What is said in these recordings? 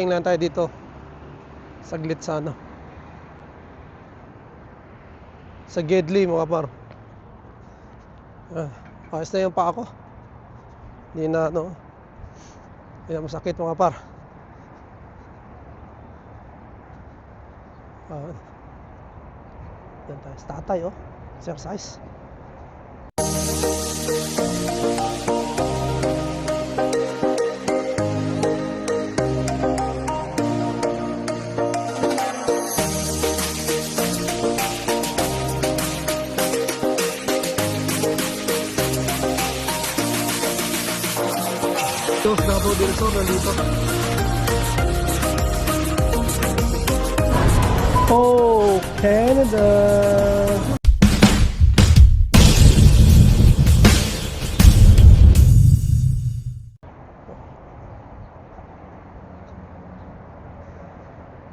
Tingnan tayo dito. Saglit sa ano. Sa Gedli mga par. Ayos na yung paa ko. Hindi na ano. Hindi na masakit mga par. Yan tayo. Tatay oh. Exercise. Dos Davao del Sur nandito. Oh, Canada.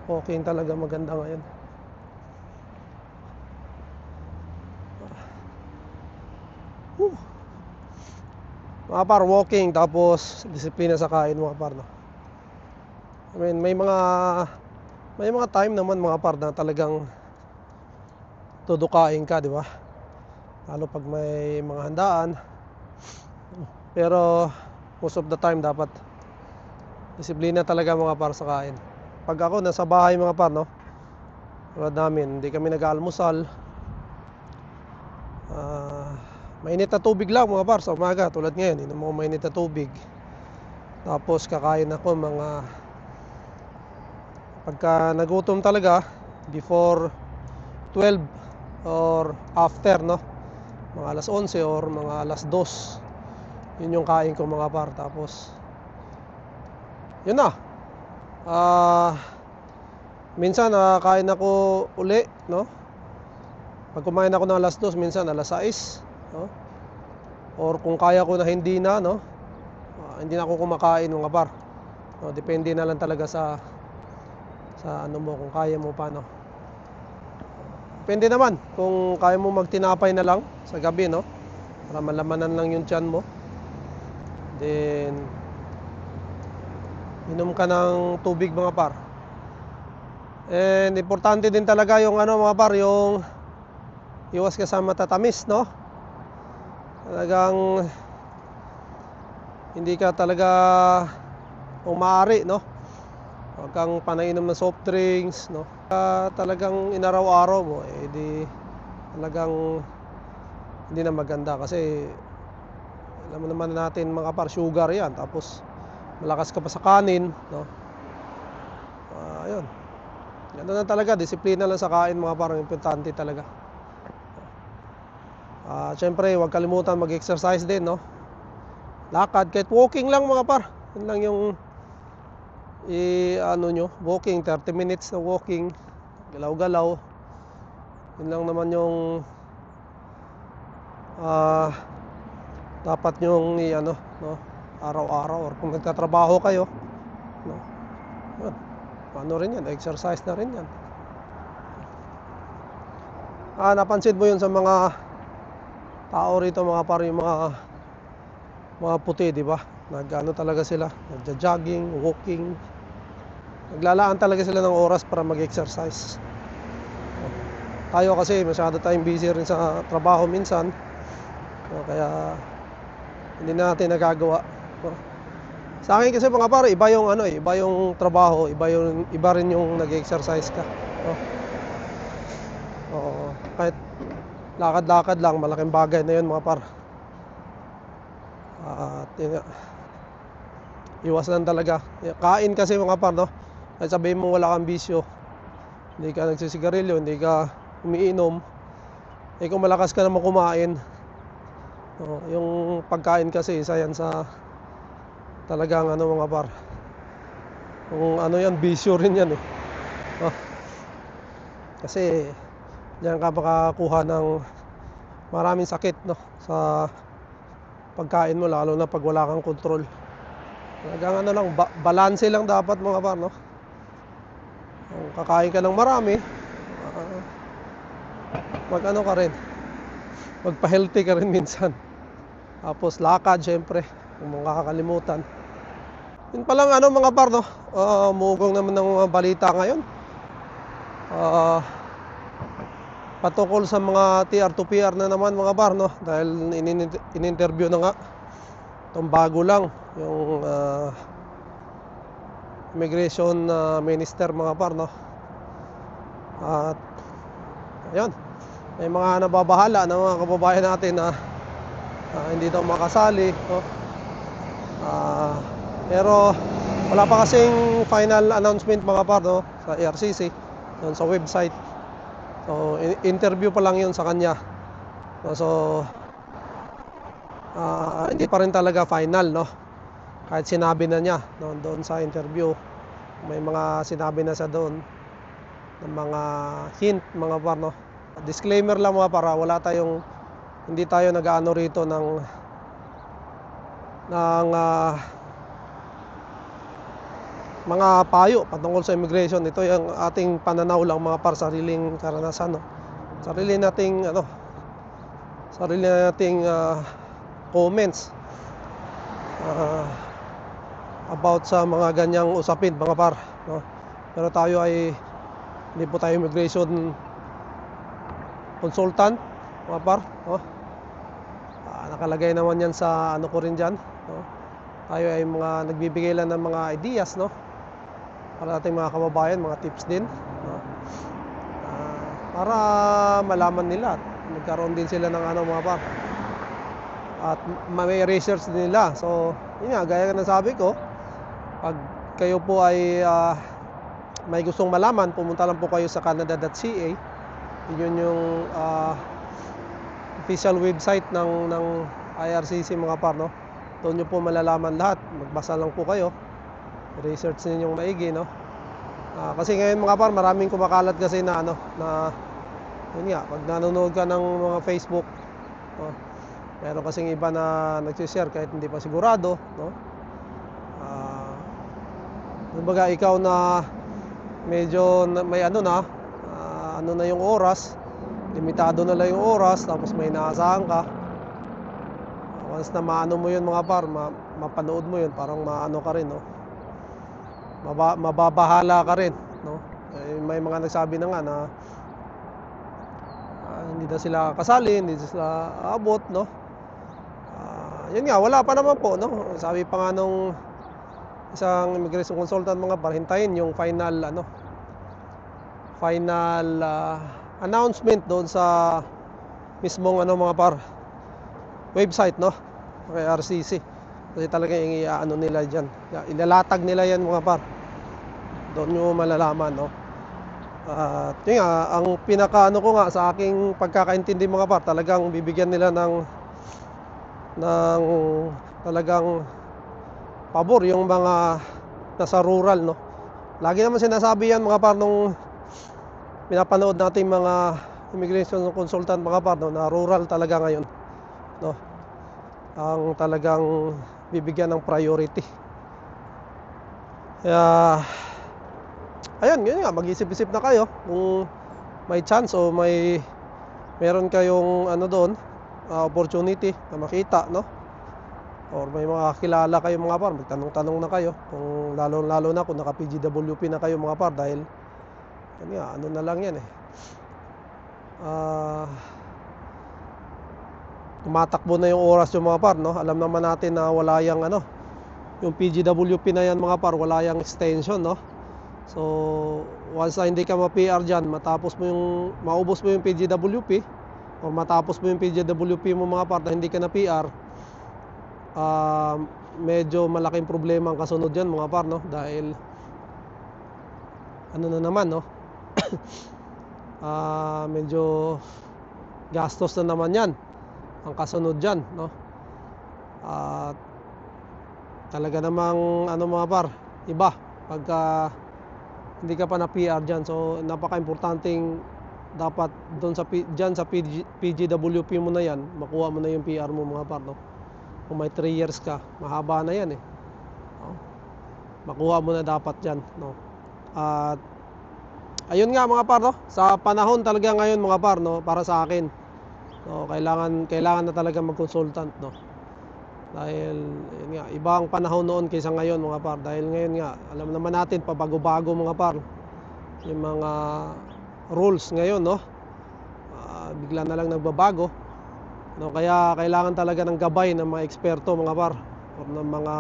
Walking talaga maganda ngayon. Mga par, walking tapos disiplina sa kain mga par, no? I mean, may mga time naman mga par na talagang tudukain ka, di ba? Lalo pag may mga handaan. Pero most of the time dapat disiplina talaga mga par sa kain. Pag ako nasa bahay mga par, no? Tulad namin, hindi kami nag-aalmusal. Mainit na tubig lang mga par sa umaga. Tulad ngayon, inom mo mainit na tubig. Tapos kakain ako mga pagka nagutom talaga before 12 or after, no? Mga alas 11 or mga alas 2. Yun yung kain ko mga par. Tapos yun na. Minsan kain ako uli, no? Pag kumain ako ng alas 2, minsan alas 6, no? Or kung kaya ko na hindi na, no? Hindi na ako kumakain mga par, no? Depende na lang talaga sa ano mo, kung kaya mo pa, no? Depende naman kung kaya mo magtinapay na lang sa gabi, no? Para malamanan lang yung tiyan mo. Then inom ka ng tubig mga par. And importante din talaga yung ano mga par, yung iwas ka sa matatamis, no? Talagang hindi ka talaga kung maaari, no? Huwag kang panainom ng soft drinks, no? Talagang inaraw-araw mo, di talagang hindi na maganda. Kasi alam mo naman natin mga par, sugar yan. Tapos malakas ka pa sa kanin, no? Ayun. Ganun na talaga, disiplina lang sa kain mga par, importante talaga. Siyempre, huwag kalimutan mag-exercise din, no? Lakad, kahit walking lang mga par. Yun lang yung ano nyo, walking, 30 minutes na walking, galaw-galaw. Yun lang naman yung dapat nyong ano, no? Araw-araw, or kung nagtatrabaho kayo, no? Yun. Ano rin yan, exercise na rin yan. Napansin mo yun sa mga tao rito mga par, yung mga puti, di ba? Nag-ano talaga sila, nagja-jogging, walking. Naglalaan talaga sila ng oras para mag-exercise. Tayo kasi masyado tayong busy rin sa trabaho minsan, kaya hindi natin nagagawa. Sa akin kasi mga par, iba yung ano, iba yung trabaho, iba rin yung nag-exercise ka. Kahit lakad-lakad lang, malaking bagay na yun mga par. At iwas lang talaga. Kain kasi mga par, no? Kahit sabihin mo wala kang bisyo, hindi ka nagsisigarilyo, hindi ka umiinom, kung malakas ka naman kumain, yung pagkain kasi isa yan sa talagang ano mga par, kung ano yan, bisyo rin yan, kasi diyan ka makakuha ng maraming sakit, no? Sa pagkain mo, lalo na pag wala kang control. Talagang ano lang, balanse lang dapat mga par, no? Kung kakain ka ng marami, mag-ano ka rin, magpa-healthy ka rin minsan. Tapos lakad syempre, kung makakalimutan. Yun palang ano mga par, no? Umugong naman ng mga balita ngayon. Ah, Patungkol sa mga TR2PR na naman mga par, no? Dahil in-interview na nga itong bago lang yung immigration minister mga par, no? At ayun, may mga nababahala ng mga kababayan natin na hindi daw makasali, no? Pero wala pa kasing final announcement mga par, no? Sa ARCC, yun, sa website. So interview pa lang yun sa kanya. So hindi pa rin talaga final, no? Kahit sinabi na niya, no, doon sa interview, may mga sinabi na sa doon ng mga hint mga par, no? Disclaimer lang mga para wala tayong, hindi tayo nag-aano rito ng mga payo patungkol sa immigration. Ito yung ating pananaw lang mga par, sariling karanasan, no? Sarili nating comments about sa mga ganyang usapin mga par, no? Pero tayo ay hindi po tayo immigration consultant mga par, no? Nakalagay naman yan sa ano ko rin dyan, no? Tayo ay mga nagbibigay lang ng mga ideas, no? Para ating mga kababayan, mga tips din, no? Para malaman nila at nagkaroon din sila ng ano mga par, at may research din nila. So yun nga, gaya ng sabi ko, pag kayo po ay may gustong malaman, pumunta lang po kayo sa canada.ca. Yun yung official website ng IRCC mga par, no? Doon nyo po malalaman lahat. Magbasa lang po kayo, research ninyong maigi, no? Kasi ngayon mga par, maraming kumakalat kasi na ano, na yun nga, pag nanonood ka ng mga Facebook, no, meron kasing iba na nag-share kahit hindi pa sigurado, no? Kumbaga ikaw na medyo may ano na, ano na yung oras, limitado na lang yung oras, tapos may inaasahan ka. Once na maano mo yun mga par, mapanood mo yun, parang maano ka rin, no? Mababahala ka rin, no? May mga nagsabi na nga na hindi na sila kasali, hindi sila abot, no? Yun nga, wala pa naman po, no? Sabi pa nga nung isang immigration consultant mga par, hintayin yung final announcement doon sa mismong ano mga par, website, no? Kay RCC. Kasi talaga yung ano nila dyan, ilalatag nila yan mga par, doon nyo malalaman, no? At yun nga, ang pinakaano ko nga sa aking pagkakaintindi mga par, talagang bibigyan nila ng talagang pabor yung mga nasa rural, no? Lagi naman sinasabi yan mga par nung pinapanood natin mga immigration consultant mga par, no, na rural talaga ngayon, no, ang talagang bibigyan ng priority. Kaya ayun, yun nga, mag-isip-isip na kayo kung may chance o meron kayong ano doon, opportunity na makita, no? Or may mga kilala kayo mga par, magtanong-tanong na kayo, kung lalo na kung naka-PGWP na kayo mga par, dahil yan nga, ano na lang yan tumatakbo na yung oras yung mga par, no? Alam naman natin na wala yang ano, yung PGWP na yan mga par, wala yang extension, no? So once na hindi ka ma-PR dyan, maubos mo yung PGWP, o matapos mo yung PGWP mo mga par na hindi ka na PR, medyo malaking problema ang kasunod dyan mga par, no? Dahil ano na naman, no? Medyo gastos na naman yan ang kasunod dyan, no? Talaga namang ano mga par, iba pagka hindi ka pa na PR dyan. So napaka-importanting dapat doon dyan sa PGWP mo na yan, makuha mo na yung PR mo mga par, no? Kung may 3 years ka, mahaba na yan, no? Makuha mo na dapat dyan, no? At ayun nga mga par, no? Sa panahon talaga ngayon mga par, no, para sa akin, no, kailangan na talaga mag-consultant, no? Dahil yun nga, ibang panahon noon kaysa ngayon mga par. Dahil ngayon nga, alam naman natin pabago-bago mga par. Yung mga rules ngayon, no? Bigla na lang nagbabago. No, kaya kailangan talaga ng gabay ng mga eksperto mga par, or ng mga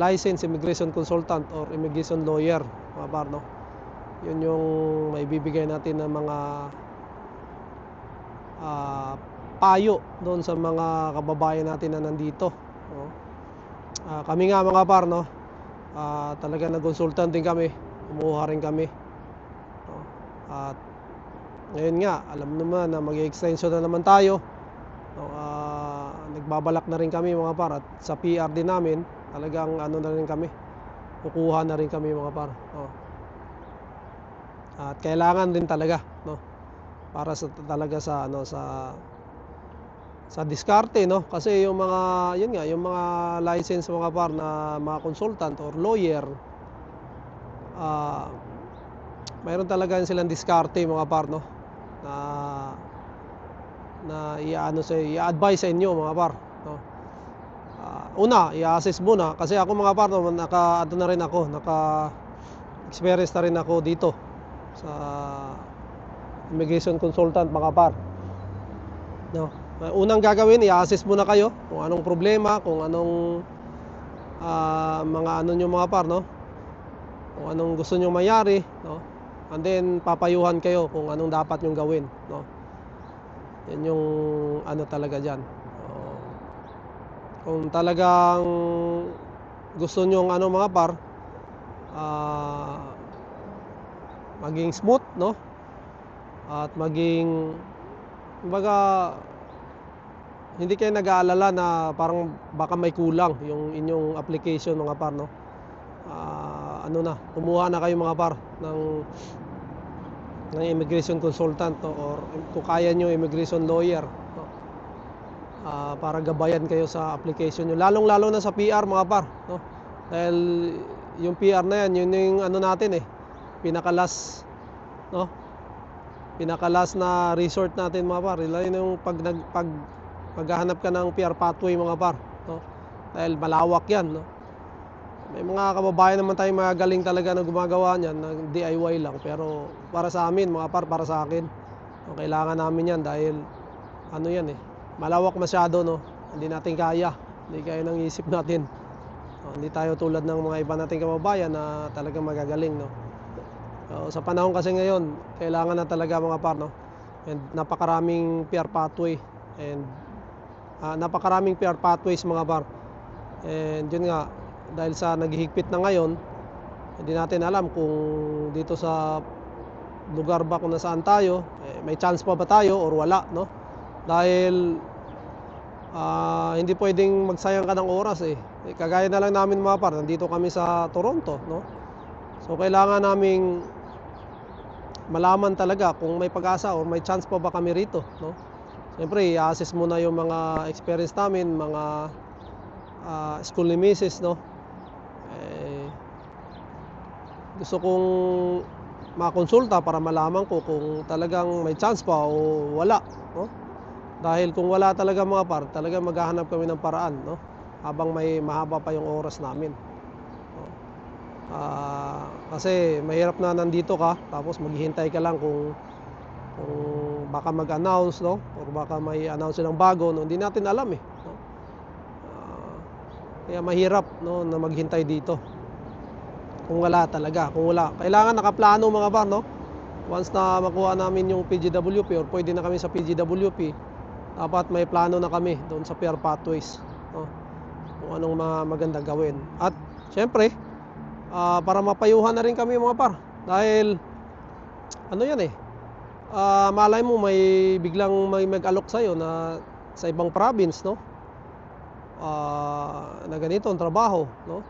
licensed immigration consultant or immigration lawyer mga par, no? Yun yung maibibigay natin ng mga payo doon sa mga kababayan natin na nandito, no? Kami nga mga par, no? Talaga nag-consultant din kami, kumuha rin kami, no? At ngayon nga, alam naman na mag-extension na naman tayo, no? Nagbabalak na rin kami mga par, at sa PR din namin talagang ano na rin kami, kukuha na rin kami mga par, no? At kailangan din talaga, no? Para sa talaga sa ano, sa diskarte, no? Kasi yung mga yun nga, yung mga license mga par na mga consultant or lawyer, mayroon talaga silang diskarte mga par, no? Na i-advise sa inyo mga par, no? Una, i-assess muna kasi ako mga par, no, naka-ano na rin ako, naka-experience na rin ako dito sa immigration consultant mga par, no? Unang gagawin, i-assess muna kayo kung anong problema, kung anong mga ano nyo mga par, no? Kung anong gusto nyo mayari, no? And then papayuhan kayo kung anong dapat nyong gawin, no? Yan yung ano talaga dyan. Kung talagang gusto nyong ano mga par, maging smooth, no? At maging, kumbaga, hindi kayo nag-aalala na parang baka may kulang yung inyong application mga par, no? Ano na, kumuha na kayo mga par ng immigration consultant, no? Or kung kaya nyo, immigration lawyer, no? Para gabayan kayo sa application nyo, lalong-lalo na sa PR mga par, no? Dahil yung PR na yan, yun yung ano natin pinakalas, no? Pinakalas na resort natin mga par. Yun yung pag maghahanap ka ng PR pathway mga par, no? Dahil malawak yan, no? May mga kababayan naman tayong magagaling talaga na gumagawa niyan ng DIY lang, pero para sa amin mga par, para sa akin, no, kailangan namin yan dahil ano yan malawak masyado, no? Hindi natin kaya, hindi kaya ng isip natin, no? Hindi tayo tulad ng mga iba nating kababayan na talagang magagaling, no? Sa panahon kasi ngayon, kailangan na talaga mga par, no? And napakaraming PR pathway and napakaraming PR pathways mga par. And yun nga, dahil sa naghihigpit na ngayon, hindi natin alam kung dito sa lugar ba kung nasaan tayo, may chance pa ba tayo or wala, no? Dahil hindi pwedeng magsayang ka ng oras kagaya na lang namin mga par, nandito kami sa Toronto, no? So kailangan naming malaman talaga kung may pag-asa or may chance pa ba kami rito, no? Siyempre, i-assess muna yung mga experience namin, mga school ni Mrs., no? Gusto kong makonsulta para malaman ko kung talagang may chance pa o wala, no? Dahil kung wala talaga mga par, talagang maghahanap kami ng paraan, no? Habang may mahaba pa yung oras namin, no? Kasi mahirap na nandito ka tapos maghihintay ka lang kung baka mag-announce, no? Or baka may announce silang bago, no? Hindi natin alam no? Kaya mahirap, no, na maghintay dito kung wala talaga, kung wala. Kailangan nakaplano mga par, no? Once na makuha namin yung PGWP or pwede na kami sa PGWP, dapat may plano na kami doon sa PR pathways, no? Kung anong mga magandang gawin. At syempre, para mapayuhan na rin kami mga par. Dahil ano yan malay mo may biglang may mag-alok sa'yo na sa ibang province, no? Na ganito ang trabaho, no?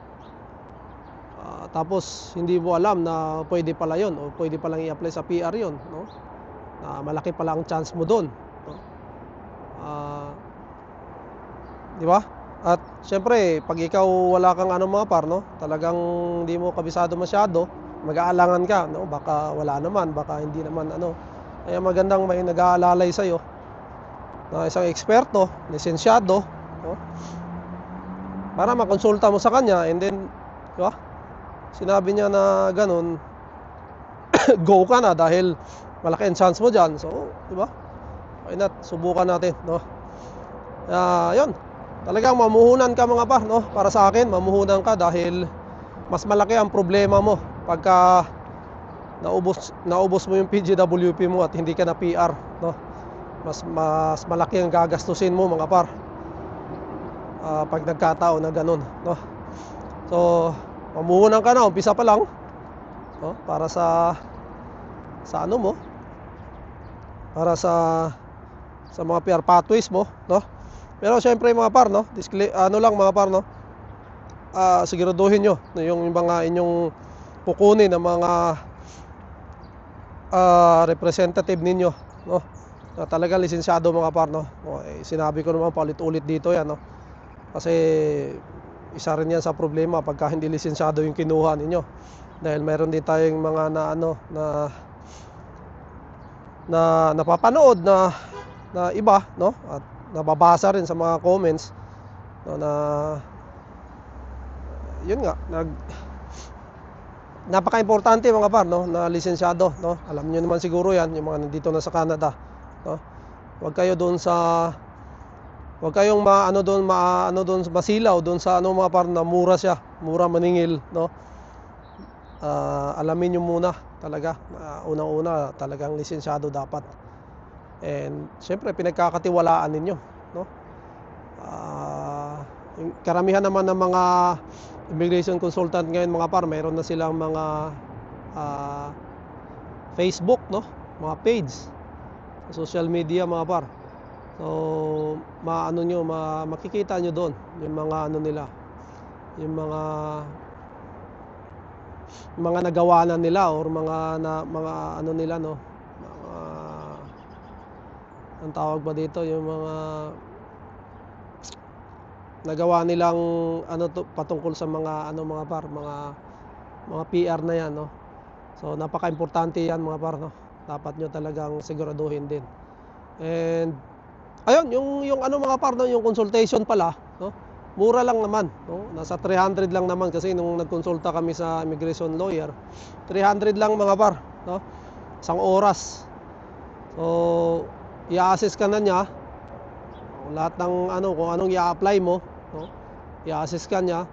Tapos hindi mo alam na pwede pala yon o pwede palang i-apply sa PR yon, no? Na malaki pala ang chance mo doon, no? Di ba? At syempre, pag ikaw wala kang ano mga par, no? Talagang hindi mo kabisado masyado, mag-aalangan ka, no? Baka wala naman, baka hindi naman ano. Kaya magandang may nag-aalalay sa'yo na isang eksperto, lisensyado, no? Para makonsulta mo sa kanya, and then, di ba? Sinabi niya na ganun, go ka na dahil malaki ang chance mo dyan. So, di ba? Why not? Subukan natin, no? Yun. Talagang mamuhunan ka mga par, no? Para sa akin, mamuhunan ka dahil mas malaki ang problema mo pagka naubos mo yung PGWP mo at hindi ka na PR, no? Mas malaki ang gagastusin mo mga par, pag nagkataon na ganun, no? So, mamuhunan ka na, umpisa pa lang, no? Para sa ano mo, para sa mga PR pathways mo, no? Pero syempre mga par, no? Ano lang mga par, no? Siguraduhin nyo yung mga inyong kukunin ng mga representative ninyo, no? Na talagang lisensyado mga par, no? Sinabi ko naman paulit-ulit dito yan, no? Kasi isa rin yan sa problema pagka hindi lisensyado yung kinuha ninyo. Dahil meron din tayong mga na napapanood na iba, no? At nababasa rin sa mga comments, no, na yun nga, napaka-importante mga par, no, na lisensyado, no? Alam niyo naman siguro yan, yung mga nandito na sa Canada, no? Huwag kayong masilaw doon sa ano mga par, na mura siya, mura maningil, no? Alamin niyo muna talaga, unang-una talagang lisensyado dapat. And syempre pinagkakatiwalaan ninyo, no? Yung karamihan naman ng mga immigration consultant ngayon mga par, mayroon na silang mga Facebook, no? Mga page, social media mga par. So makikita nyo doon yung mga ano nila, yung mga nagawa na nila, or mga ano nila, no? Ang tawag ba dito, yung mga nagawa nilang ano to, patungkol sa mga ano mga par, mga PR na yan, no? So napaka-importante yan mga par, no? Dapat nyo talagang siguraduhin din. And ayun, yung ano mga par, no? Yung consultation pala, no? Mura lang naman, no? Nasa 300 lang naman, kasi nung nagkonsulta kami sa immigration lawyer, 300 lang mga par, no? Isang oras. So i-assess ka na niya lahat ng ano, kung anong i-apply mo, no? I-assess ka niya,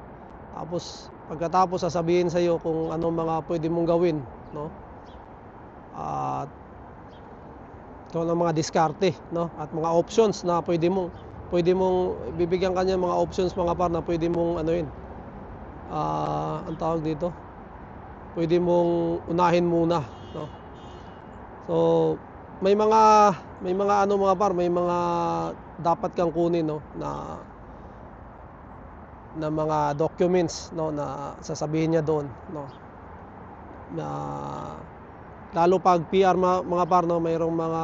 tapos pagkatapos sasabihin sa iyo kung anong mga pwede mong gawin, no? At kung anong mga diskarte, no? At mga options na pwede mong bibigyan kanya mga options mga par, na pwede mong anuin, ang tawag dito, pwede mong unahin muna, no? So may mga ano mga par, may mga dapat kang kunin, no, na mga documents, no, na sasabihin niya doon, no, na lalo pag PR mga par, no, mayroong mga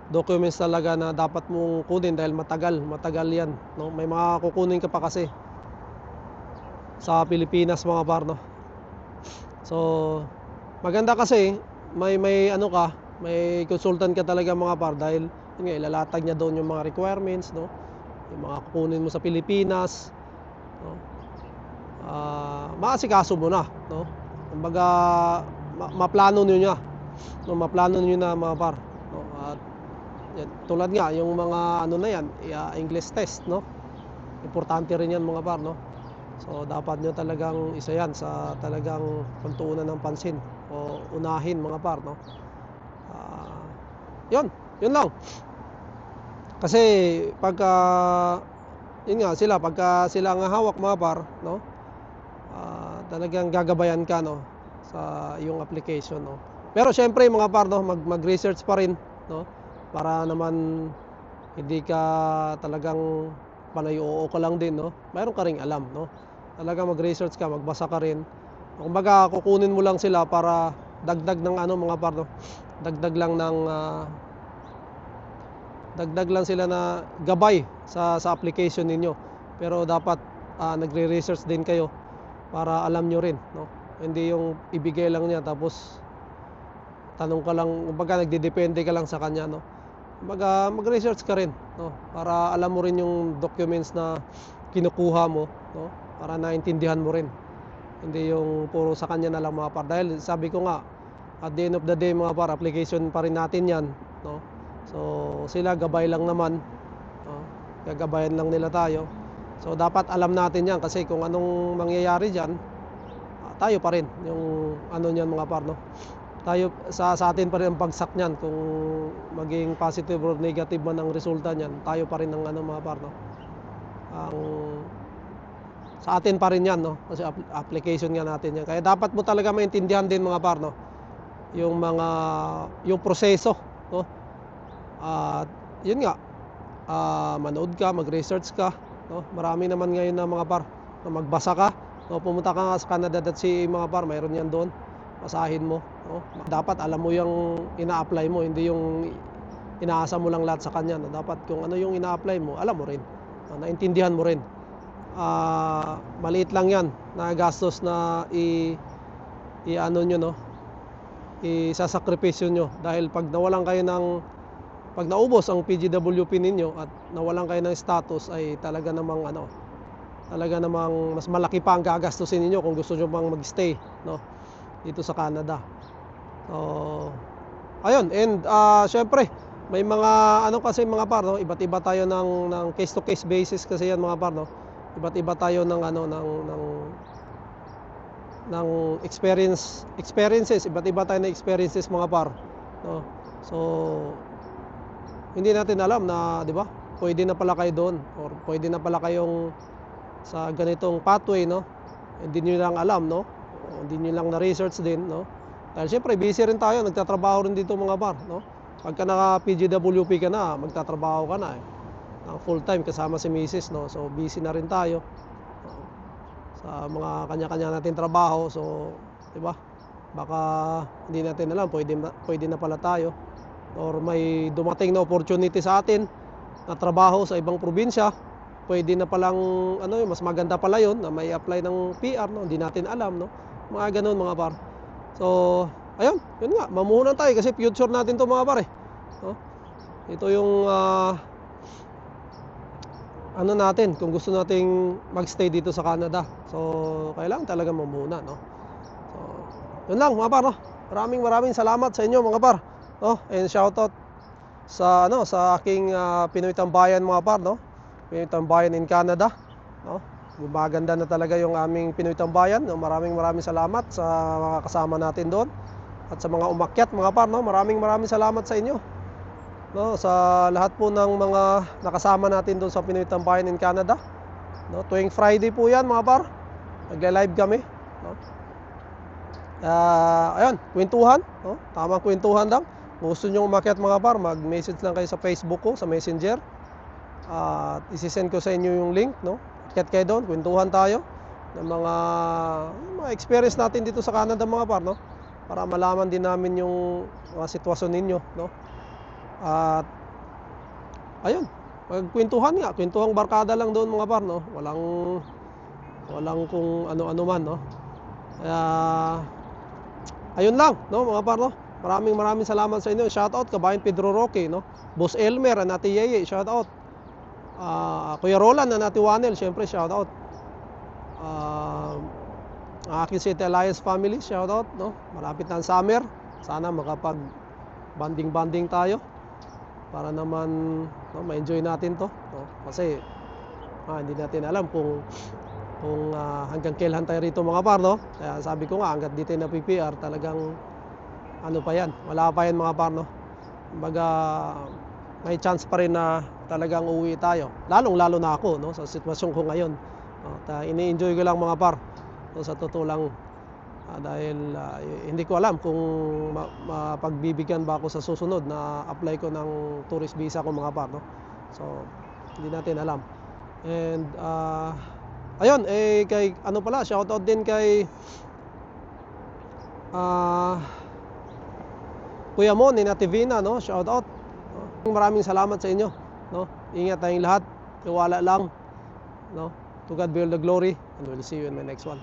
documents talaga na dapat mong kunin dahil matagal yan, no? May mga kukunin ka pa kasi sa Pilipinas mga par, no? So maganda kasi may ano ka, may consultant ka talaga mga par, dahil yun nga, ilalatag niya doon yung mga requirements, no? Yung mga kukunin mo sa Pilipinas, no? Maasikaso mo na, no? Kumbaga maplano niyo na mga par, no? At yan, tulad nga yung mga ano na yan, English test, no? Importante rin yan mga par, no? So dapat nyo talagang isa yan sa talagang pagtuunan ng pansin o unahin mga par, no? Yun lang. Kasi pagka yun nga sila, pagka sila ang hawak mga par, no? Talagang gagabayan ka, no, sa iyong application, no? Pero syempre mga par, no, mag-research pa rin, no? Para naman hindi ka talagang panay oo ka lang din, no? Mayroon ka ring alam, no? Talagang mag-research ka, magbasa ka rin. Kumbaga kukunin mo lang sila para dagdag ng ano mga par, no? Dagdag lang sila na gabay sa application ninyo. Pero dapat nagre-research din kayo para alam nyo rin, no? Hindi yung ibigay lang niya tapos tanong ka lang, kumbaga nagdedepende ka lang sa kanya, no? mag-research ka rin, no? Para alam mo rin yung documents na kinukuha mo, no? Para naintindihan mo rin. Hindi yung puro sa kanya na lang mga par. Dahil sabi ko nga, at the end of the day mga par, application pa rin natin yan, no? So sila gabay lang naman, no? Gagabayan lang nila tayo. So dapat alam natin yan kasi kung anong mangyayari dyan, tayo pa rin yung ano niyan mga par, no? Tayo sa atin pa rin ang bagsak niyan kung maging positive or negative man ang resulta niyan, tayo pa rin ang ano mga par, no? Ang sa atin pa rin yan, no? Kasi application nga natin yan. Kaya dapat mo talaga maintindihan din mga par, no? Yung proseso, no? At yun nga, manood ka, mag-research ka, no? Marami naman ngayon na mga par na magbasa ka, no? Pumunta ka nga sa Canada.ca mga par, mayroon yan doon. Basahin mo, no? Dapat alam mo yung ina-apply mo, hindi yung inaasa mo lang lahat sa kanya, no? Dapat kung ano yung ina-apply mo, alam mo rin, no? Naintindihan mo rin. Maliit lang yan na gastos na i-ano nyo, no? Isasakripisyo nyo dahil pag naubos ang PGWP ninyo at nawalan kayo ng status ay talaga namang mas malaki pa ang gagastusin ninyo kung gusto nyo pang mag-stay, no? Dito sa Canada. Ayun, and syempre may mga kasi mga par, no? Iba't iba tayo ng case to case basis kasi yan mga par, no? Iba't iba tayo ng experiences, iba't iba tayo ng experiences mga par, no? So hindi natin alam na, di ba? Pwede na pala kayo doon or pwede na pala kayong sa ganitong pathway, no? Hindi niyo lang alam, no? Hindi niyo lang na-research din, no? Dahil siyempre busy rin tayo, nagtatrabaho rin dito mga par, no? Pagka naka PGWP ka na, magtatrabaho ka na full time kasama si Mrs., no? So busy na rin tayo sa mga kanya-kanya natin trabaho. So, 'di ba? Baka hindi natin alam, pwede na pala tayo or may dumating na opportunity sa atin na trabaho sa ibang probinsya. Pwede na palang mas maganda pala 'yon na may apply ng PR, no? Hindi natin alam, no? Mga ganoon mga par. So, ayun, yun nga, mamuhunan tayo kasi future natin 'to mga par, no? Ito yung natin kung gusto nating magstay dito sa Canada. So kailangan talaga mamuna, no? So yun lang mga par, no? Maraming salamat sa inyo mga par, no? And shoutout sa sa aking Pinoy Tambayan mga par, no? Pinoy Tambayan in Canada, no? Gumaganda na talaga yung aming Pinoy Tambayan, no? Maraming salamat sa mga kasama natin doon at sa mga umakyat mga par, no? Maraming salamat sa inyo, no, sa lahat po ng mga nakasama natin doon sa Pinoy Tambayan in Canada, no? Tuwing Friday po 'yan mga par. Nagla-live kami, no? Ayun, kwentuhan, no? Tamang kwentuhan lang. Kung gusto niyo umakyat mga par, mag-message lang kayo sa Facebook ko, sa Messenger. At isi-send ko sa inyo yung link, no? Akyat kayo doon, kwentuhan tayo ng mga experience natin dito sa Canada mga par, no? Para malaman din namin yung mga sitwasyon ninyo, no? At ayun, magkwentuhan nga, kwentuhang barkada lang doon mga par, no? Walang kung ano-ano man, no? Kaya ayun lang, no mga par, no? Maraming salamat sa inyo. Shoutout Kabayan Pedro Roque, no? Boss Elmer, Anati Yeye, shoutout. Kuya Roland, Anati Wanel, syempre shoutout. Aking City Alliance family, shoutout, no? Malapit na ang summer. Sana makapag banding tayo para naman, no, ma-enjoy natin to, no? Kasi hindi natin alam kung hanggang kailan tayo rito mga par, no? Kaya sabi ko nga, hanggat di tayo na PPR, talagang pa yan, wala pa yan mga par, no? Kumbaga may chance pa rin na talagang uuwi tayo, lalo na ako, no, sa sitwasyon ko ngayon, no? Ini-enjoy ko lang mga par, no, sa totoo lang. Dahil hindi ko alam kung mapagbibigyan ba ako sa susunod na apply ko ng tourist visa ko mga par, no? So hindi natin alam. And ayun, kay shoutout din kay Kuya Mon ni Nativina, no? Shoutout, no? Maraming salamat sa inyo, no? Ingat tayong lahat, tiwala lang, no? To God be all the glory, and we'll see you in the next one.